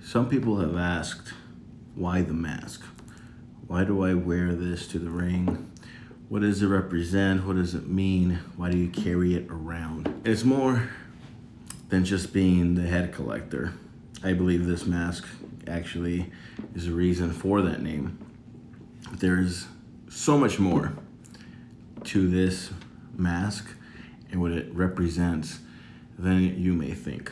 Some people have asked, why the mask? Why do I wear this to the ring? What does it represent? What does it mean? Why do you carry it around? It's more than just being the head collector. I believe this mask actually is a reason for that name. There's so much more to this mask and what it represents than you may think.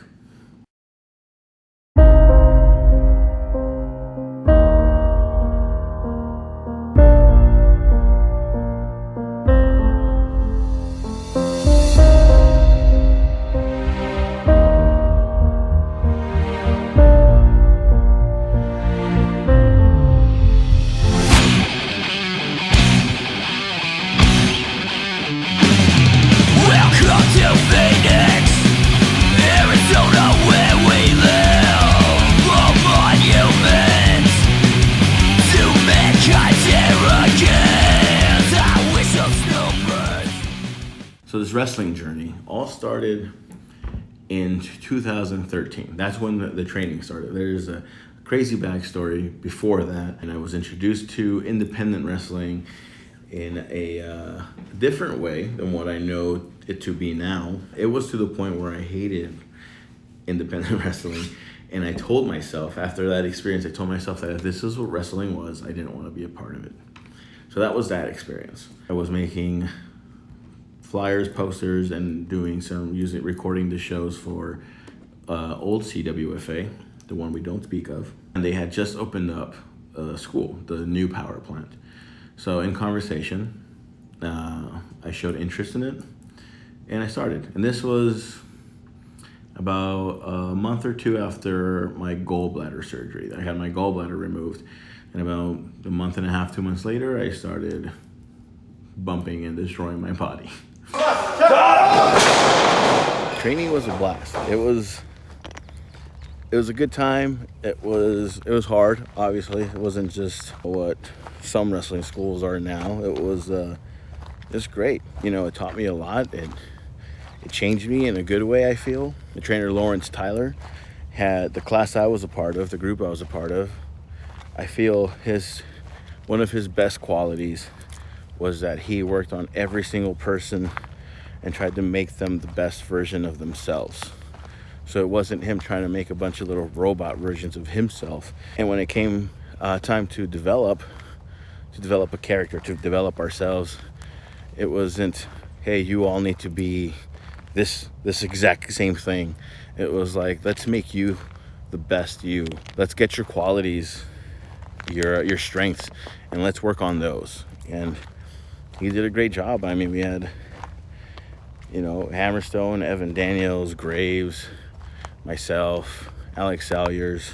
So this wrestling journey all started in 2013. That's when the training started. There's a crazy backstory before that, and I was introduced to independent wrestling in a different way than what I know it to be now. It was to the point where I hated independent wrestling, and I told myself, after that experience, I told myself that if this is what wrestling was, I didn't want to be a part of it. So that was that experience. I was making flyers, posters, and doing recording the shows for old CWFA, the one we don't speak of. And they had just opened up a school, the new power plant. So in conversation, I showed interest in it, and I started. And this was about a month or two after my gallbladder surgery. I had my gallbladder removed, and about a month and a half, 2 months later, I started bumping and destroying my body. Training was a blast. It was a good time. It was hard, obviously. It wasn't just what some wrestling schools are now. It was great. You know, it taught me a lot. It changed me in a good way, I feel. The trainer, Lawrence Tyler, had the class I was a part of, the group I was a part of. I feel one of his best qualities was that he worked on every single person and tried to make them the best version of themselves. So it wasn't him trying to make a bunch of little robot versions of himself. And when it came time to develop a character, to develop ourselves, it wasn't, hey, you all need to be this exact same thing. It was like, let's make you the best you. Let's get your qualities, your strengths, and let's work on those. And he did a great job. I mean, we had, Hammerstone, Evan Daniels, Graves, myself, Alex Salyers,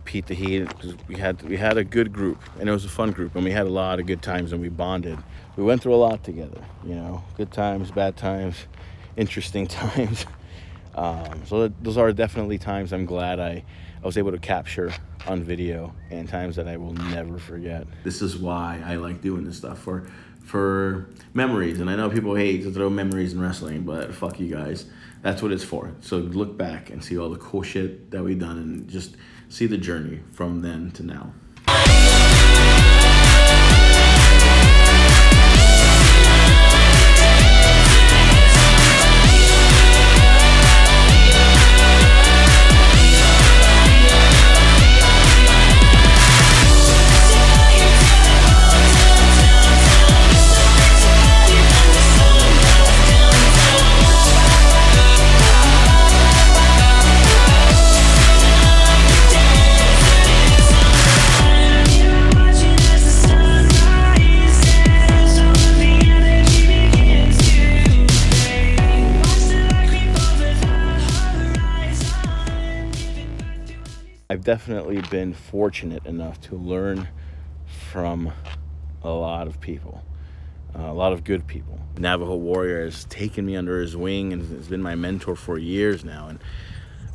Pete the Heat. We had a good group, and it was a fun group, and we had a lot of good times, and we bonded. We went through a lot together, good times, bad times, interesting times. So those are definitely times I'm glad I was able to capture on video, and times that I will never forget. This is why I like doing this stuff, for memories. And I know people hate to throw memories in wrestling, but fuck you guys. That's what it's for. So look back and see all the cool shit that we've done, and just see the journey from then to now. I've definitely been fortunate enough to learn from a lot of people, a lot of good people. Navajo Warrior has taken me under his wing and has been my mentor for years now, and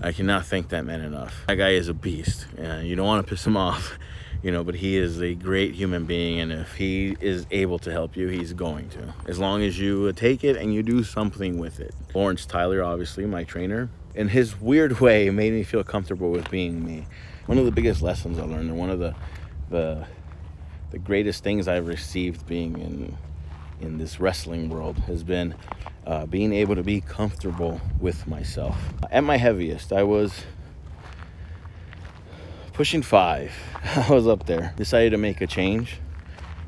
I cannot thank that man enough. That guy is a beast, and you don't want to piss him off, but he is a great human being, and if he is able to help you, he's going to, as long as you take it and you do something with it. Lawrence Tyler, obviously my trainer, in his weird way, made me feel comfortable with being me. One of the biggest lessons I learned, and one of the greatest things I've received being in this wrestling world has been being able to be comfortable with myself. At my heaviest, I was pushing 5. I was up there. Decided to make a change.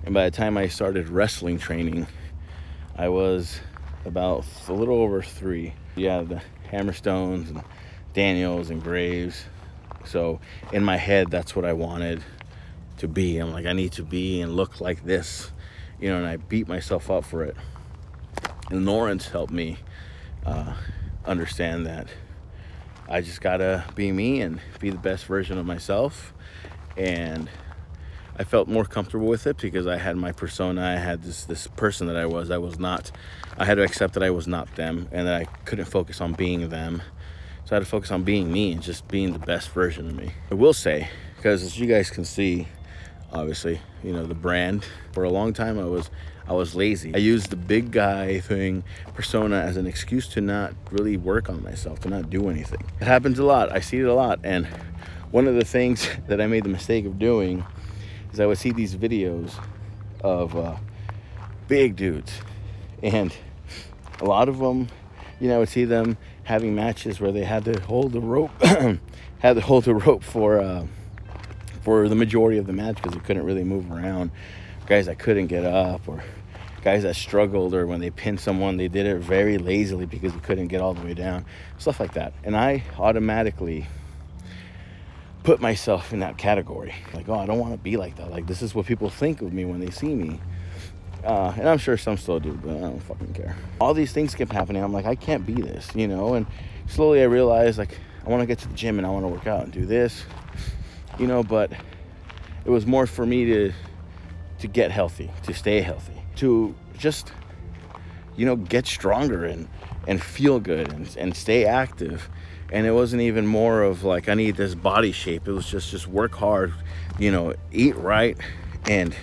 And by the time I started wrestling training, I was about a little over 3. Yeah, the Hammerstones and Daniels and Graves. So in my head, that's what I wanted to be. I'm like, I need to be and look like this, you know, and I beat myself up for it. And Lawrence helped me understand that I just gotta be me and be the best version of myself. And I felt more comfortable with it because I had my persona. I had this person that I was not. I had to accept that I was not them, and that I couldn't focus on being them. So I had to focus on being me and just being the best version of me. I will say, because as you guys can see, obviously, you know, the brand, for a long time I was lazy. I used the big guy thing, persona, as an excuse to not really work on myself, to not do anything. It happens a lot. I see it a lot. And one of the things that I made the mistake of doing is I would see these videos of big dudes, and a lot of them, you know, I would see them having matches where they had to hold the rope for the majority of the match because they couldn't really move around. Guys that couldn't get up, or guys that struggled, or when they pinned someone, they did it very lazily because they couldn't get all the way down, stuff like that. And I automatically put myself in that category. Like, oh, I don't want to be like that. Like, this is what people think of me when they see me. And I'm sure some still do, but I don't fucking care. All these things kept happening. I'm like, I can't be this, you know? And slowly I realized, like, I want to get to the gym and I want to work out and do this, you know? But it was more for me to get healthy, to stay healthy, to just, you know, get stronger and feel good and stay active. And it wasn't even more of like, I need this body shape. It was just work hard, you know, eat right and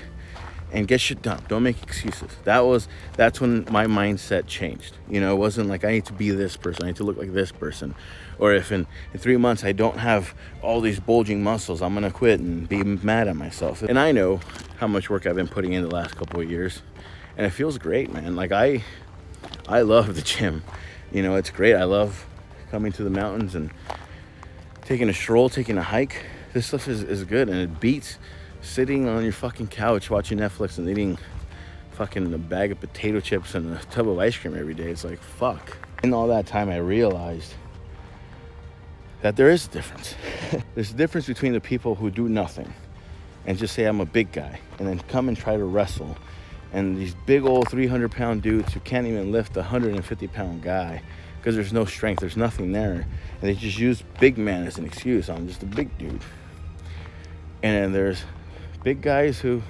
get shit done. Don't make excuses. That's when my mindset changed. You know, it wasn't like I need to be this person, I need to look like this person. Or if in 3 months I don't have all these bulging muscles, I'm gonna quit and be mad at myself. And I know how much work I've been putting in the last couple of years, and it feels great, man. Like I love the gym. You know, it's great. I love coming to the mountains and taking a stroll, taking a hike. This stuff is good, and it beats sitting on your fucking couch watching Netflix and eating fucking a bag of potato chips and a tub of ice cream every day. It's like, fuck. In all that time, I realized that there is a difference. There's a difference between the people who do nothing and just say, I'm a big guy, and then come and try to wrestle, and these big old 300-pound dudes who can't even lift a 150-pound guy because there's no strength, there's nothing there, and they just use big man as an excuse. I'm just a big dude. And then there's big guys who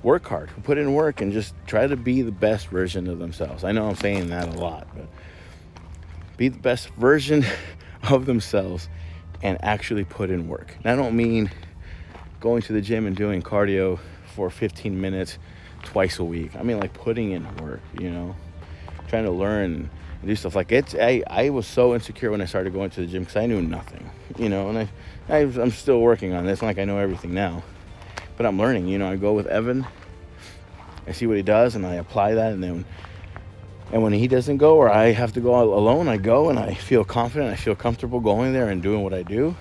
work hard, who put in work and just try to be the best version of themselves. I know I'm saying that a lot, but be the best version of themselves and actually put in work. And I don't mean going to the gym and doing cardio for 15 minutes twice a week. I mean like putting in work, you know, trying to learn and do stuff. Like I was so insecure when I started going to the gym because I knew nothing, you know, and I'm still working on it. It's not like I know everything now, but I'm learning. You know, I go with Evan, I see what he does, and I apply that, and when he doesn't go, or I have to go alone, I go, and I feel confident, I feel comfortable going there and doing what I do,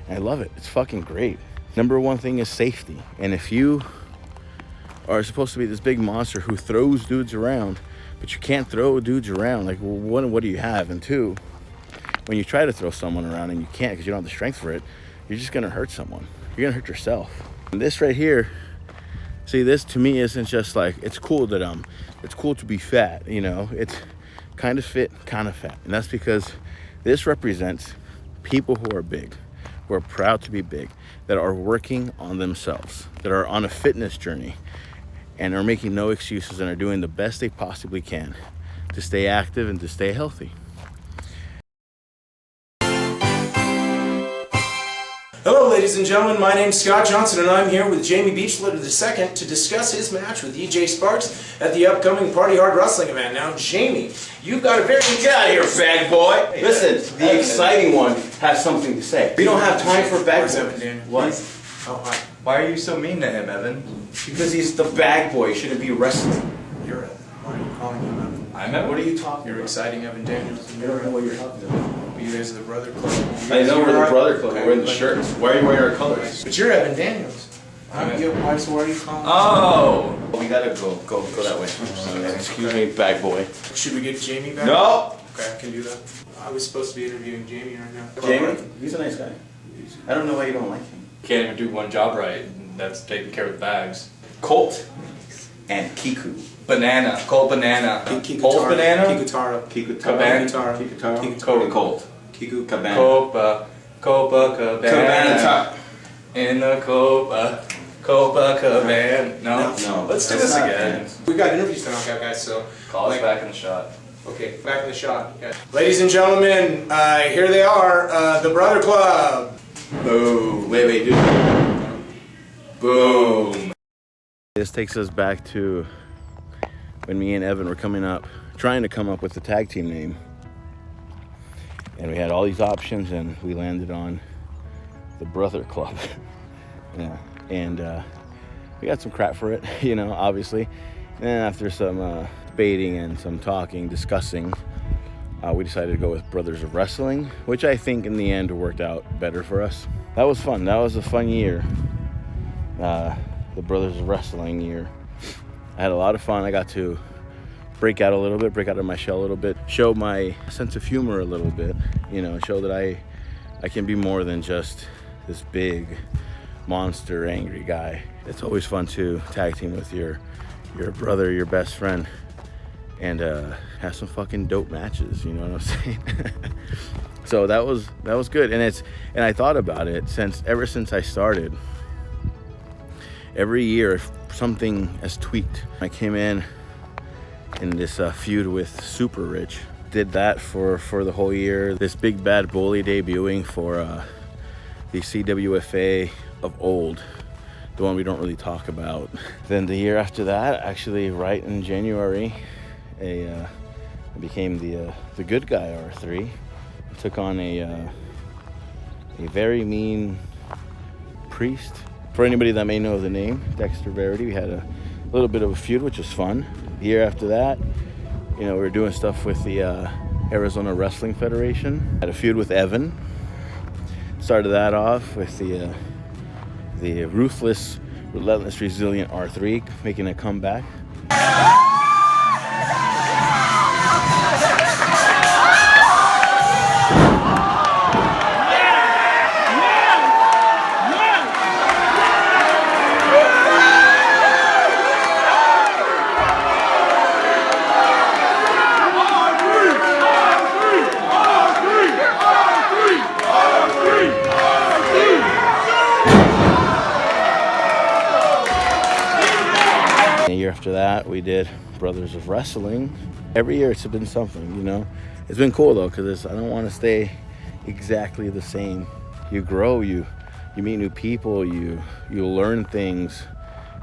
and I love it. It's fucking great. Number one thing is safety. And if you are supposed to be this big monster who throws dudes around, but you can't throw dudes around, like, well, one, what do you have? And two, when you try to throw someone around and you can't because you don't have the strength for it, you're just gonna hurt someone. You're gonna hurt yourself. And this right here, see, this to me isn't just like, it's cool to be fat, you know, it's kind of fit, kind of fat. And that's because this represents people who are big, who are proud to be big, that are working on themselves, that are on a fitness journey, and are making no excuses and are doing the best they possibly can to stay active and to stay healthy. Hello ladies and gentlemen, my name's Scott Johnson and I'm here with Jamie Beachletter II to discuss his match with EJ Sparks at the upcoming Party Hard Wrestling event. Now Jamie, you've got a very... Get out of here, fag boy! Listen, the exciting one has something to say. We don't have time for bag boys. What? Oh, hi. Why are you so mean to him, Evan? Because he's the bag boy, he shouldn't be wrestling. You're Evan. Why are you calling him Evan? I'm Evan? What are you talking You're about? exciting Evan Daniels. I don't know what you're talking about. You guys are the brother club. I know we're the brother club, we're in the shirts. Why are you wearing our colors? But you're Evan Daniels. So why are you calling him? Oh! We gotta go that way. Excuse me, bag boy. Should we get Jamie back? No! Okay, I can do that. I was supposed to be interviewing Jamie right now. Jamie? He's a nice guy. I don't know why you don't like him. Can't even do one job right. That's taking care of the bags. Colt and Kiku. Banana. Cold banana. Cold banana? Kikutaro. Colt. Colt. Kiku Cabana. Cabana. Cabana. In the Cabana. No. Let's do this again. We got interviews to knock out, guys, so... Call us back in the shot. Okay, back in the shot. Yeah. Ladies and gentlemen, here they are, the Brother Club. Boom. Wait, dude. Boom. This takes us back to when me and Evan were trying to come up with the tag team name. And we had all these options and we landed on the Brother Club. Yeah. And we got some crap for it, you know, obviously. And after some debating and some discussing, we decided to go with Brothers of Wrestling, which I think in the end worked out better for us. That was fun. That was a fun year. The Brothers of Wrestling year. I had a lot of fun. I got to break out of my shell a little bit, show my sense of humor a little bit, you know, show that I can be more than just this big monster angry guy. It's always fun to tag team with your brother, your best friend, and have some fucking dope matches, you know what I'm saying? So that was good. And I thought about it ever since I started. Every year something has tweaked. I came in this feud with Super Rich. Did that for the whole year. This big bad bully debuting for the CWFA of old, the one we don't really talk about. Then the year after that, actually right in January, I became the good guy R3. I took on a very mean priest. For anybody that may know the name, Dexter Verity, we had a little bit of a feud, which was fun. The year after that, you know, we were doing stuff with the Arizona Wrestling Federation. Had a feud with Evan. Started that off with the ruthless, relentless, resilient R3 making a comeback. After that, we did Brothers of Wrestling. Every year it's been something, you know. It's been cool though, because I don't want to stay exactly the same. You grow, you meet new people, you learn things,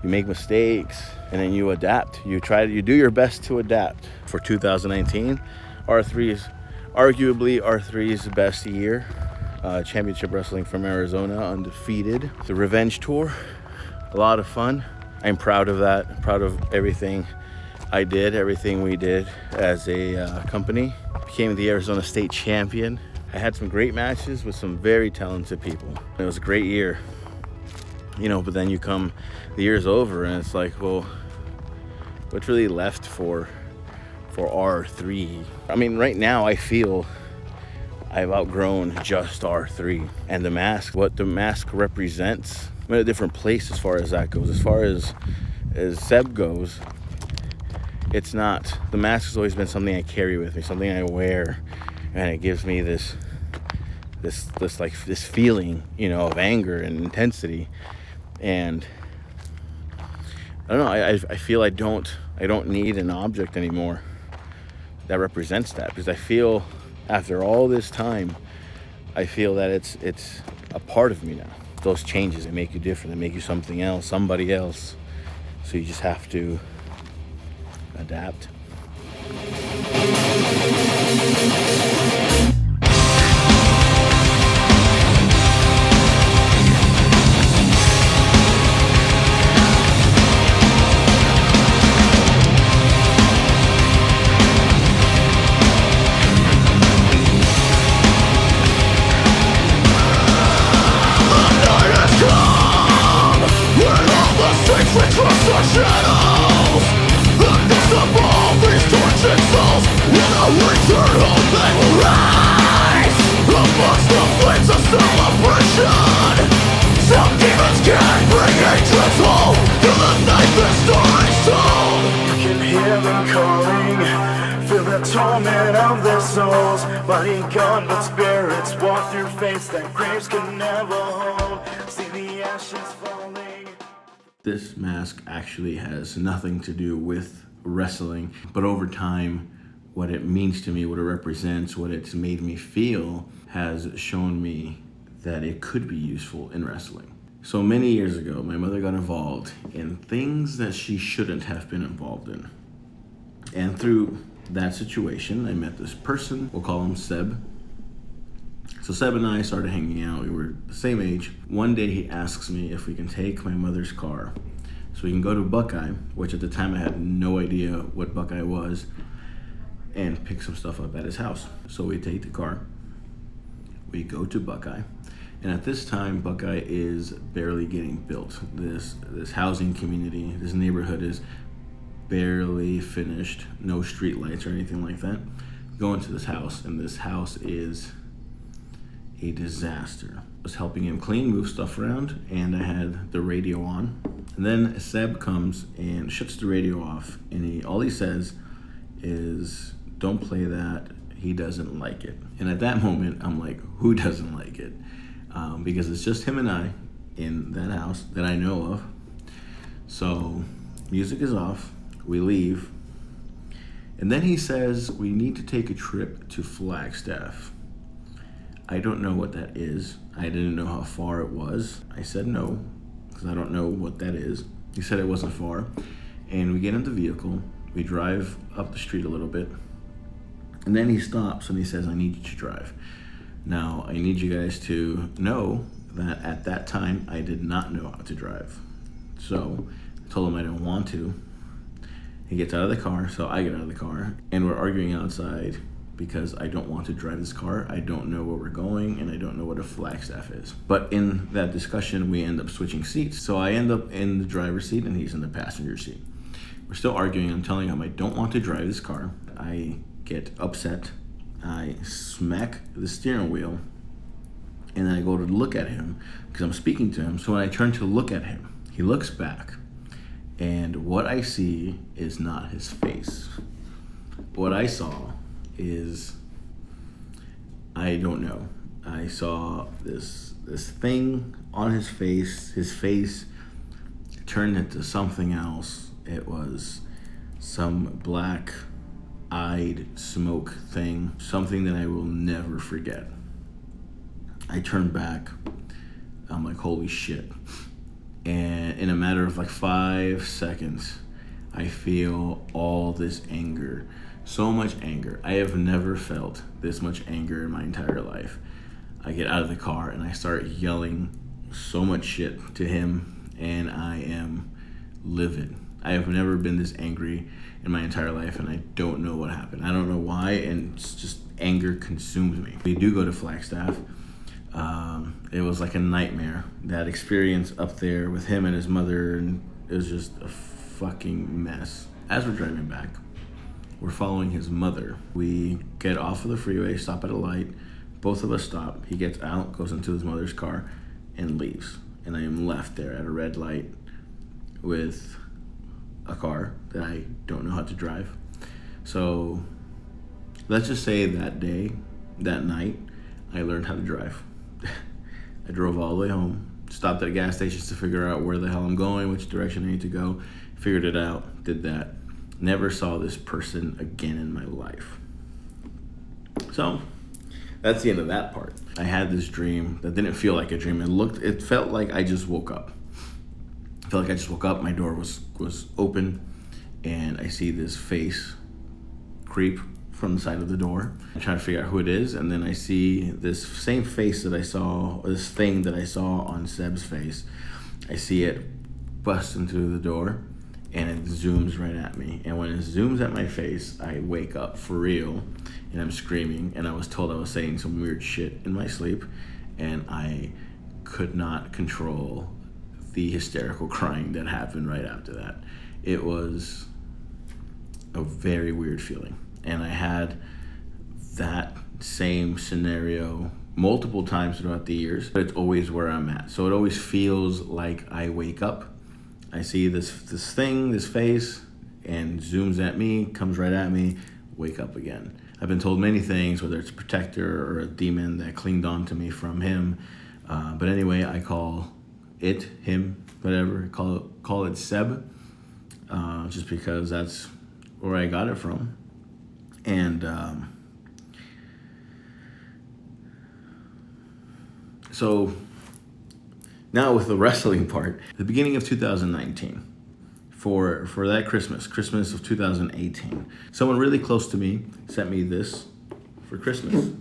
you make mistakes, and then you adapt. You do your best to adapt. For 2019, arguably R3's best year. Championship Wrestling from Arizona, undefeated. The Revenge Tour, a lot of fun. I'm proud of that, proud of everything I did, everything we did as a company. Became the Arizona State Champion. I had some great matches with some very talented people. It was a great year, you know, but then the year's over and it's like, well, what's really left for R3? I mean, right now I feel I've outgrown just R3 and the mask, what the mask represents. I'm in a different place as far as that goes. As far as Seb goes, it's not. The mask has always been something I carry with me, something I wear, and it gives me this feeling, you know, of anger and intensity. And I don't know. I feel I don't need an object anymore that represents that, because I feel after all this time, I feel that a part of me now. Those changes, they make you different. They make you something else, somebody else. So you just have to adapt. Torment of their souls, body gone, but spirits walk through fates that graves can never hold. See the ashes falling. This mask actually has nothing to do with wrestling, but over time, what it means to me, what it represents, what it's made me feel, has shown me that it could be useful in wrestling. So many years ago, my mother got involved in things that she shouldn't have been involved in. And through that situation, I met this person, we'll call him Seb. So Seb and I started hanging out, we were the same age. One day he asks me if we can take my mother's car so we can go to Buckeye, which at the time I had no idea what Buckeye was, and pick some stuff up at his house. So we take the car, we go to Buckeye, and at this time Buckeye is barely getting built. This housing community, this neighborhood is barely finished, no street lights or anything like that. Go into this house, and this house is a disaster. I was helping him clean, move stuff around, and I had the radio on. And then Seb comes and shuts the radio off, and all he says is, "Don't play that, he doesn't like it." And at that moment, I'm like, who doesn't like it? Because it's just him and I in that house that I know of. So music is off. We leave, and then he says we need to take a trip to Flagstaff. I don't know what that is. I didn't know how far it was. I said no, because I don't know what that is. He said it wasn't far, and we get in the vehicle, we drive up the street a little bit, and then he stops and he says, "I need you to drive." Now, I need you guys to know that at that time, I did not know how to drive. So I told him I didn't want to. He gets out of the car, so I get out of the car, and we're arguing outside because I don't want to drive this car. I don't know where we're going, and I don't know what a Flagstaff is. But in that discussion, we end up switching seats. So I end up in the driver's seat, and he's in the passenger seat. We're still arguing. I'm telling him I don't want to drive this car. I get upset. I smack the steering wheel, and then I go to look at him because I'm speaking to him. So when I turn to look at him, he looks back. And what I see is not his face. What I saw is, I don't know. I saw this thing on his face. His face turned into something else. It was some black-eyed smoke thing, something that I will never forget. I turned back. I'm like, holy shit. And in a matter of like 5 seconds, I feel all this anger. So much anger. I have never felt this much anger in my entire life. I get out of the car and I start yelling so much shit to him, and I am livid. I have never been this angry in my entire life, and I don't know what happened. I don't know why, and it's just anger consumes me. We do go to Flagstaff. It was like a nightmare. That experience up there with him and his mother, and it was just a fucking mess. As we're driving back, we're following his mother. We get off of the freeway, stop at a light. Both of us stop. He gets out, goes into his mother's car, and leaves. And I am left there at a red light with a car that I don't know how to drive. So let's just say that day, that night, I learned how to drive. I drove all the way home, stopped at gas stations to figure out where the hell I'm going, which direction I need to go, figured it out, did that. Never saw this person again in my life. So that's the end of that part. I had this dream that didn't feel like a dream. It felt like I just woke up. I felt like I just woke up, my door was open, and I see this face creep from the side of the door. I try to figure out who it is, and then I see this same face that I saw, this thing that I saw on Seb's face. I see it bust into the door, and it zooms right at me. And when it zooms at my face, I wake up for real, and I'm screaming, and I was told I was saying some weird shit in my sleep, and I could not control the hysterical crying that happened right after that. It was a very weird feeling. And I had that same scenario multiple times throughout the years, but it's always where I'm at. So it always feels like I wake up, I see this thing, this face, and zooms at me, comes right at me, wake up again. I've been told many things, whether it's a protector or a demon that clinged on to me from him. But anyway, I call it, him, whatever, call it Seb, just because that's where I got it from. And so now with the wrestling part, the beginning of 2019, for that Christmas of 2018, someone really close to me sent me this for Christmas.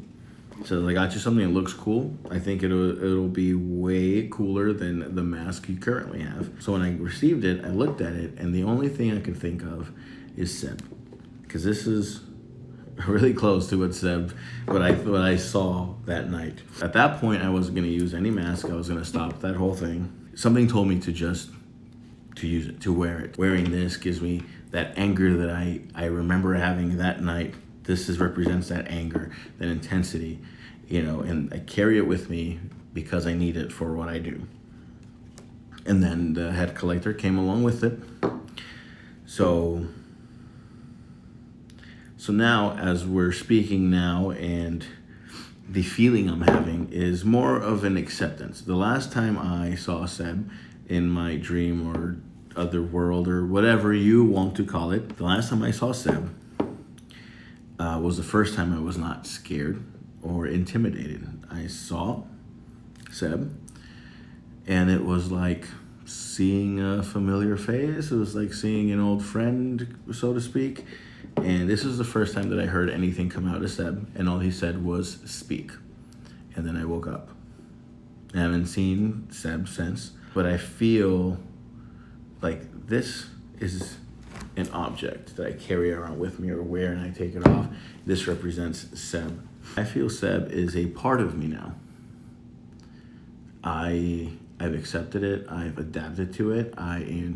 So I got you something that looks cool. I think it'll be way cooler than the mask you currently have. So when I received it, I looked at it, and the only thing I could think of is Seb, because this is really close to what I saw that night. At that point, I wasn't going to use any mask. I was going to stop that whole thing. Something told me to use it, to wear it. Wearing this gives me that anger that I remember having that night. This represents that anger, that intensity, and I carry it with me because I need it for what I do. And then the head collector came along with it. So now, as we're speaking now, and the feeling I'm having is more of an acceptance. The last time I saw Seb in my dream or other world or whatever you want to call it, the last time I saw Seb was the first time I was not scared or intimidated. I saw Seb, and it was like seeing a familiar face. It was like seeing an old friend, so to speak. And this is the first time that I heard anything come out of Seb, and all he said was, "Speak." And then I woke up. I haven't seen Seb since, but I feel like this is an object that I carry around with me or wear, and I take it off. This represents Seb. I feel Seb is a part of me now. I've accepted it. I've adapted to it. I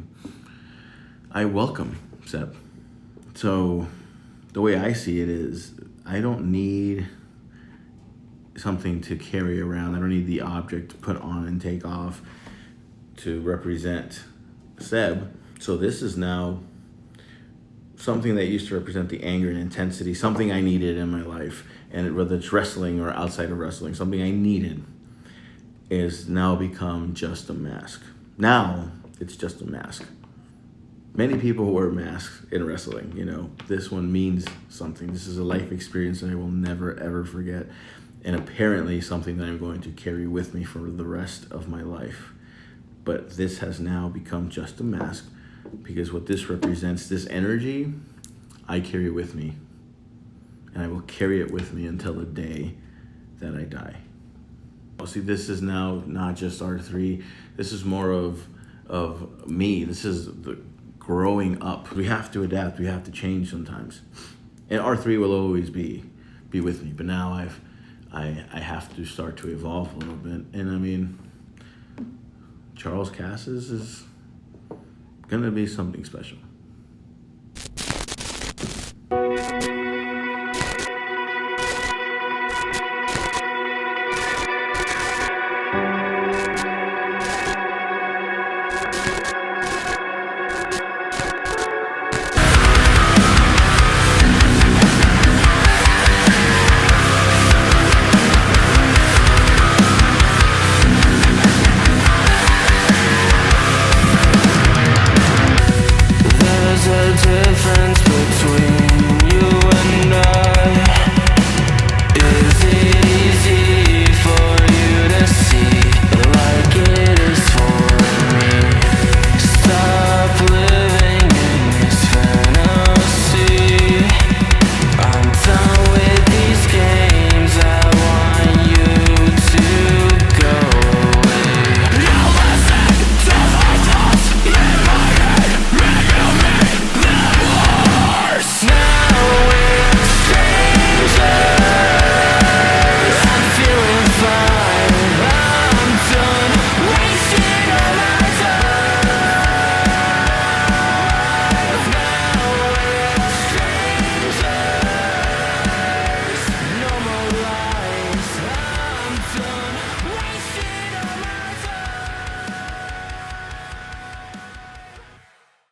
welcome Seb. So the way I see it is, I don't need something to carry around. I don't need the object to put on and take off to represent Seb. So this is now something that used to represent the anger and intensity, something I needed in my life, and whether it's wrestling or outside of wrestling, something I needed, is now become just a mask. Now it's just a mask. Many people wear masks in wrestling, This one means something. This is a life experience that I will never, ever forget. And apparently something that I'm going to carry with me for the rest of my life. But this has now become just a mask, because what this represents, this energy, I carry with me. And I will carry it with me until the day that I die. See, this is now not just R3. This is more of me. This is the growing up. We have to adapt. We have to change sometimes. And R3 will always be with me. But now I have to start to evolve a little bit. And I mean, Charles Cassis is gonna be something special.